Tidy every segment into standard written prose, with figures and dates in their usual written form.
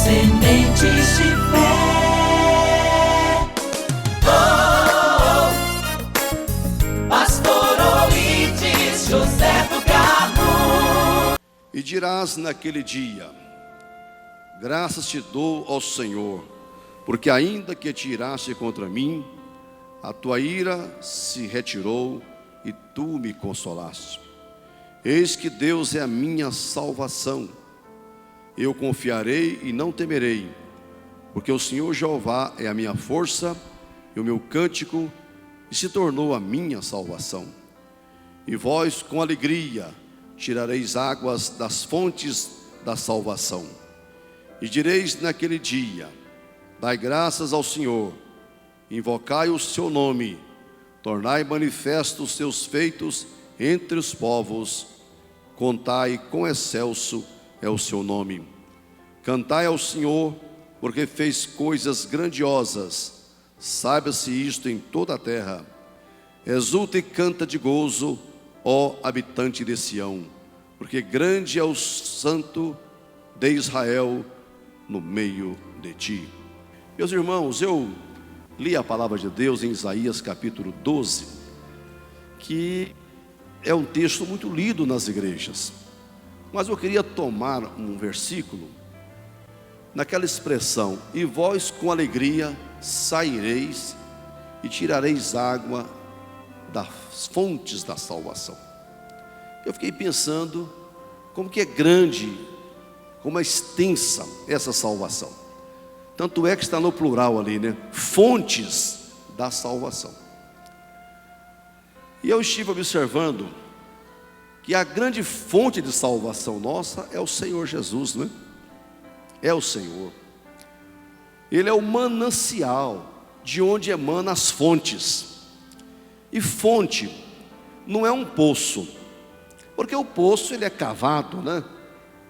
Sementes de fé. Oh, Pastor Oídes José do Carmo. E dirás naquele dia: graças te dou ao Senhor, porque ainda que te iraste contra mim, a tua ira se retirou e tu me consolaste. Eis que Deus é a minha salvação. Eu confiarei e não temerei, porque o Senhor Jeová é a minha força e o meu cântico, e se tornou a minha salvação. E vós com alegria tirareis águas das fontes da salvação. E direis naquele dia: dai graças ao Senhor, invocai o seu nome, tornai manifestos os seus feitos entre os povos, contai quão excelso é o seu nome. Cantai ao Senhor, porque fez coisas grandiosas, saiba-se isto em toda a terra. Exulta e canta de gozo, ó habitante de Sião, porque grande é o Santo de Israel no meio de ti. Meus irmãos, eu li a palavra de Deus em Isaías capítulo 12, que é um texto muito lido nas igrejas, mas eu queria tomar um versículo naquela expressão: e vós com alegria saireis e tirareis água das fontes da salvação. Eu fiquei pensando como que é grande, como é extensa essa salvação. Tanto é que está no plural ali, né? Fontes da salvação. E eu estive observando que a grande fonte de salvação nossa é o Senhor Jesus, não é? É o Senhor. Ele é o manancial de onde emanam as fontes. E fonte não é um poço, porque o poço ele é cavado, né?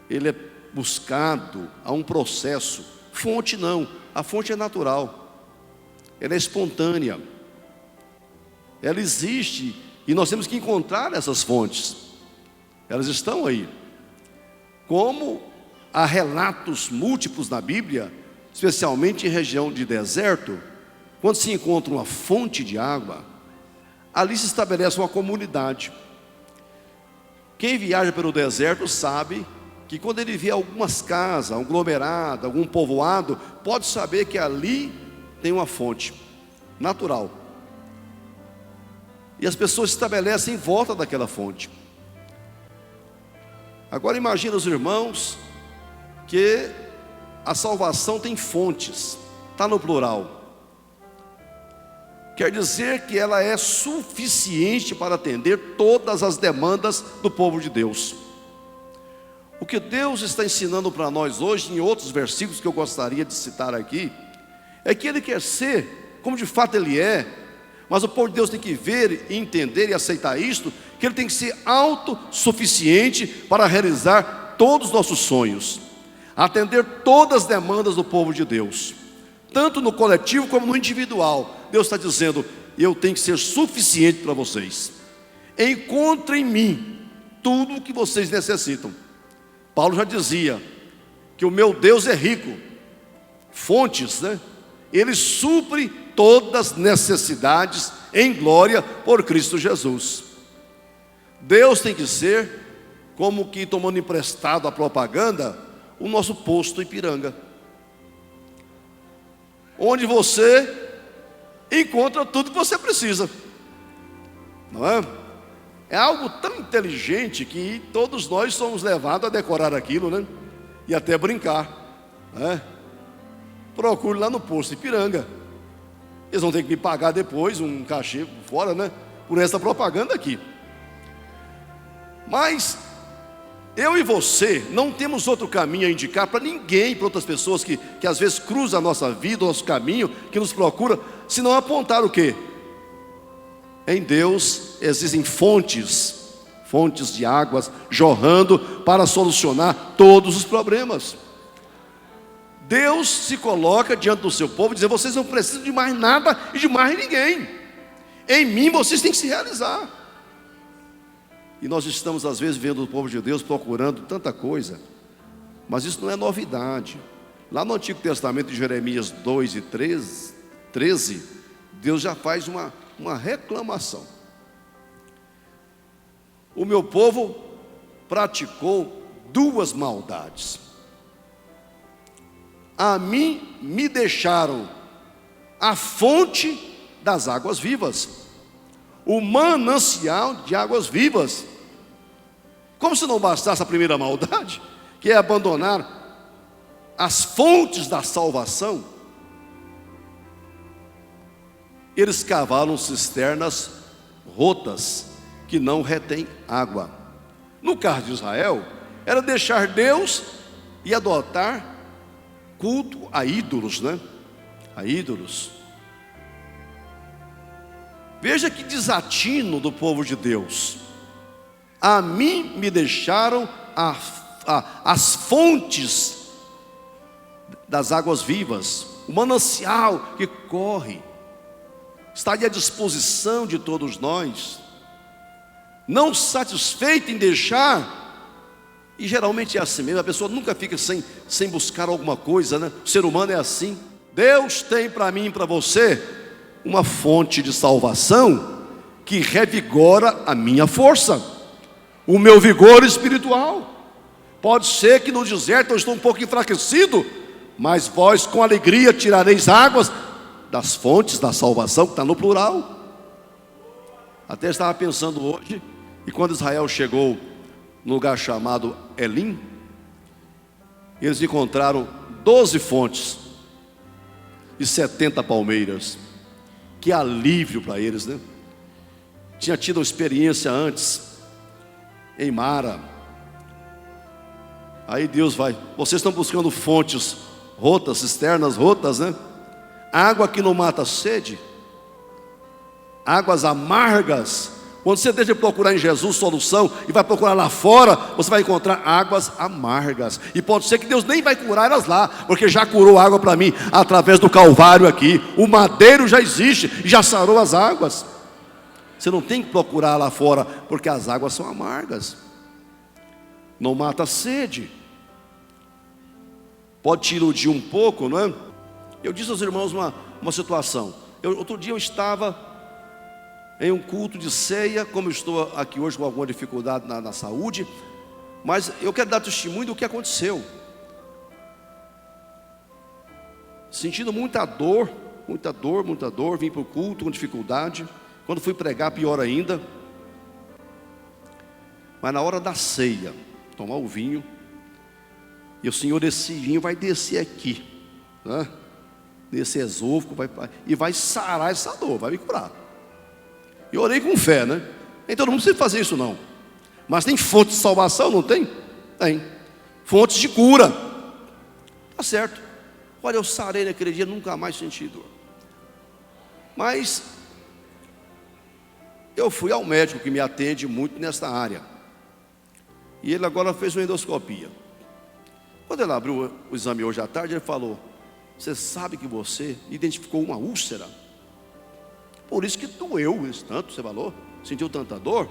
Ele é buscado, há um processo. Fonte não, a fonte é natural, ela é espontânea, ela existe e nós temos que encontrar essas fontes. Elas estão aí. Como há relatos múltiplos na Bíblia, especialmente em região de deserto, quando se encontra uma fonte de água, ali se estabelece uma comunidade. Quem viaja pelo deserto sabe que quando ele vê algumas casas, um aglomerado, algum povoado, pode saber que ali tem uma fonte natural. E as pessoas se estabelecem em volta daquela fonte. Agora imagina os irmãos que a salvação tem fontes, está no plural. Quer dizer que ela é suficiente para atender todas as demandas do povo de Deus. O que Deus está ensinando para nós hoje, em outros versículos que eu gostaria de citar aqui, é que Ele quer ser, como de fato Ele é, mas o povo de Deus tem que ver, entender e aceitar isto, que Ele tem que ser autossuficiente para realizar todos os nossos sonhos, atender todas as demandas do povo de Deus, tanto no coletivo como no individual. Deus está dizendo: eu tenho que ser suficiente para vocês. Encontrem em mim tudo o que vocês necessitam. Paulo já dizia que o meu Deus é rico, fontes, né? Ele supre todas as necessidades em glória por Cristo Jesus. Deus tem que ser, como que tomando emprestado a propaganda, o nosso posto Ipiranga, onde você encontra tudo que você precisa, não é? É algo tão inteligente que todos nós somos levados a decorar aquilo, né? E até brincar, né? Procure lá no posto Ipiranga. Eles vão ter que me pagar depois um cachê fora, né? Por essa propaganda aqui. Mas eu e você não temos outro caminho a indicar para ninguém, para outras pessoas que às vezes cruzam a nossa vida, o nosso caminho, que nos procura, senão apontar o quê? Em Deus existem fontes de águas jorrando para solucionar todos os problemas. Deus se coloca diante do seu povo e diz: vocês não precisam de mais nada e de mais ninguém. Em mim vocês têm que se realizar. E nós estamos às vezes vendo o povo de Deus procurando tanta coisa, mas isso não é novidade. Lá no Antigo Testamento, de Jeremias 2 e 13, Deus já faz uma reclamação. O meu povo praticou duas maldades. A mim me deixaram a fonte das águas vivas, o manancial de águas vivas. Como se não bastasse a primeira maldade, que é abandonar as fontes da salvação, eles cavaram cisternas rotas, que não retêm água. No caso de Israel, era deixar Deus e adotar culto a ídolos, né? A ídolos. Veja que desatino do povo de Deus. A mim me deixaram as fontes das águas vivas, o manancial que corre, está à disposição de todos nós. Não satisfeito em deixar, e geralmente é assim mesmo, a pessoa nunca fica sem buscar alguma coisa, né? O ser humano é assim. Deus tem para mim e para você uma fonte de salvação que revigora a minha força, o meu vigor espiritual. Pode ser que no deserto eu estou um pouco enfraquecido, mas vós com alegria tirareis águas das fontes da salvação, que está no plural. Até estava pensando hoje, e quando Israel chegou no lugar chamado Elim, eles encontraram 12 fontes e 70 palmeiras. Que alívio para eles, né? Tinha tido uma experiência antes em Mara. Aí Deus vai, vocês estão buscando fontes rotas, cisternas rotas, né? Água que não mata a sede, águas amargas. Quando você deixa de procurar em Jesus solução e vai procurar lá fora, você vai encontrar águas amargas. E pode ser que Deus nem vai curar elas lá, porque já curou água para mim através do Calvário aqui. O madeiro já existe e já sarou as águas. Você não tem que procurar lá fora, porque as águas são amargas. Não mata a sede. Pode te iludir um pouco, não é? Eu disse aos irmãos uma situação. Outro dia eu estava em um culto de ceia, como eu estou aqui hoje com alguma dificuldade na saúde, mas eu quero dar testemunho do que aconteceu. Sentindo muita dor, vim para o culto com dificuldade. Quando fui pregar, pior ainda. Mas na hora da ceia, tomar o vinho, e o Senhor, esse vinho vai descer aqui, né? Nesse esôfago, e vai sarar essa dor, vai me curar. E orei com fé, né? Nem todo mundo precisa fazer isso não. Mas tem fontes de salvação, não tem? Tem. Fontes de cura. Tá certo. Olha, eu sarei naquele dia, nunca mais senti dor. Mas eu fui ao médico que me atende muito nesta área. E ele agora fez uma endoscopia. Quando ele abriu o exame hoje à tarde, ele falou: você sabe que você identificou uma úlcera? Por isso que doeu isso tanto, você falou? Sentiu tanta dor?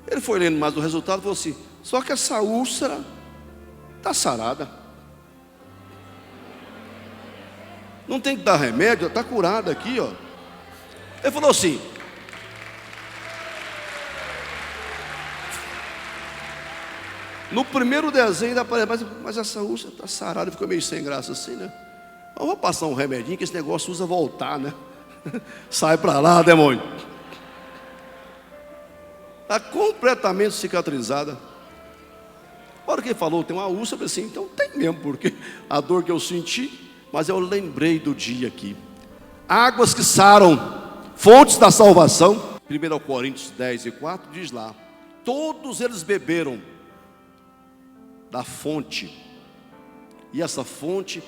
Ele foi lendo mais o resultado e falou assim: só que essa úlcera está sarada. Não tem que dar remédio, está curada aqui, ó. Ele falou assim: no primeiro desenho ainda aparece, mas essa úlcera está sarada. Ficou meio sem graça assim, né? Eu vou passar um remedinho que esse negócio usa voltar, né? Sai para lá, demônio. Está completamente cicatrizada. A hora que ele falou, tem uma úlcera, eu falei assim, então tem mesmo, porque a dor que eu senti. Mas eu lembrei do dia aqui. Águas que saram, fontes da salvação. 1 Coríntios 10:4 diz lá: todos eles beberam da fonte, e essa fonte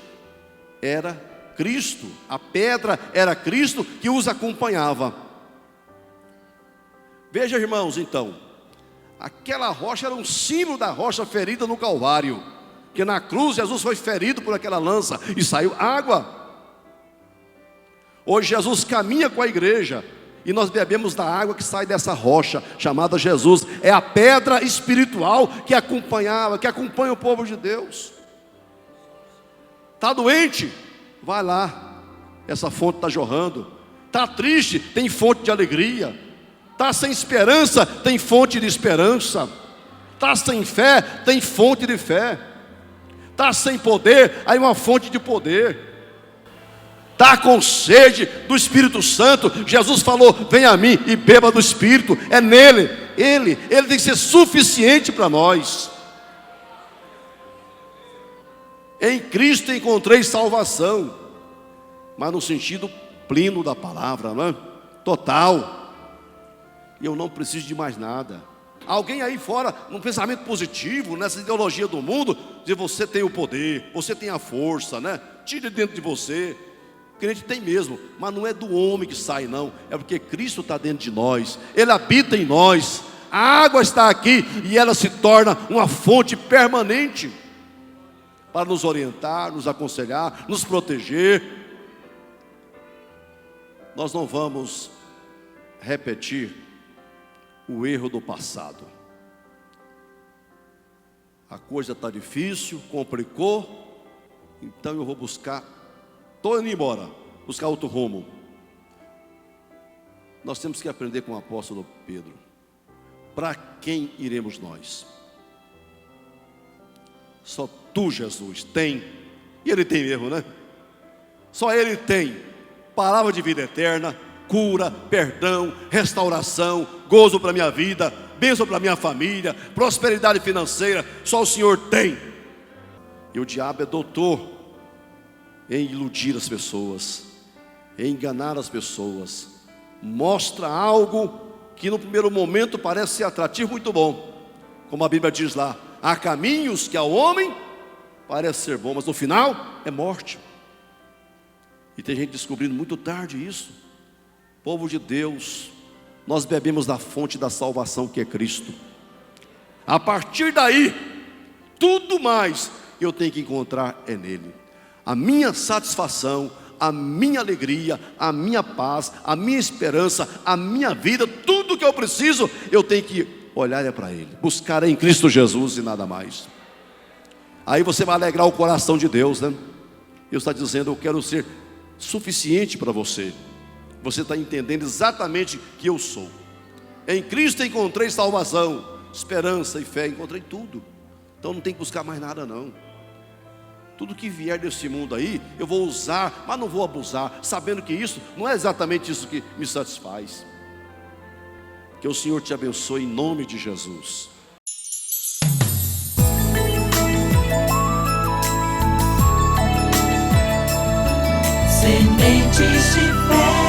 era Cristo. A pedra era Cristo que os acompanhava. Veja, irmãos, então, aquela rocha era um símbolo da rocha ferida no Calvário, que na cruz Jesus foi ferido por aquela lança e saiu água. Hoje Jesus caminha com a igreja e nós bebemos da água que sai dessa rocha chamada Jesus. É a pedra espiritual que acompanha o povo de Deus. Está doente? Vai lá, essa fonte está jorrando. Está triste? Tem fonte de alegria. Está sem esperança? Tem fonte de esperança. Está sem fé? Tem fonte de fé. Está sem poder? Aí uma fonte de poder. Está com sede do Espírito Santo? Jesus falou: vem a mim e beba do Espírito. É nele. Ele tem que ser suficiente para nós. Em Cristo encontrei salvação, mas no sentido pleno da palavra, não é? Total. E eu não preciso de mais nada. Alguém aí fora, num pensamento positivo, nessa ideologia do mundo, diz: você tem o poder, você tem a força, né? Tire dentro de você. O crente tem mesmo, mas não é do homem que sai, não. É porque Cristo está dentro de nós. Ele habita em nós. A água está aqui e ela se torna uma fonte permanente para nos orientar, nos aconselhar, nos proteger. Nós não vamos repetir o erro do passado. A coisa está difícil, complicou, então eu vou buscar, estou indo embora, buscar outro rumo. Nós temos que aprender com o apóstolo Pedro. Para quem iremos nós? Só tu, Jesus, tem. E ele tem mesmo, né? Só ele tem palavra de vida eterna, cura, perdão, restauração, gozo para a minha vida, bênção para a minha família, prosperidade financeira. Só o Senhor tem. E o diabo é doutor em iludir as pessoas, em enganar as pessoas. Mostra algo que no primeiro momento parece ser atrativo, muito bom. Como a Bíblia diz lá: há caminhos que ao homem parece ser bom, mas no final é morte. E tem gente descobrindo muito tarde isso. Povo de Deus, nós bebemos da fonte da salvação, que é Cristo. A partir daí, tudo mais eu tenho que encontrar é nele. A minha satisfação, a minha alegria, a minha paz, a minha esperança, a minha vida, tudo que eu preciso, eu tenho que olhar é para ele, buscar em Cristo Jesus e nada mais. Aí você vai alegrar o coração de Deus, né? Deus está dizendo: eu quero ser suficiente para você. Você está entendendo exatamente que eu sou. Em Cristo encontrei salvação, esperança e fé, encontrei tudo. Então não tem que buscar mais nada, não. Tudo que vier desse mundo aí, eu vou usar, mas não vou abusar, sabendo que isso não é exatamente isso que me satisfaz. Que o Senhor te abençoe em nome de Jesus. Sementes de fé.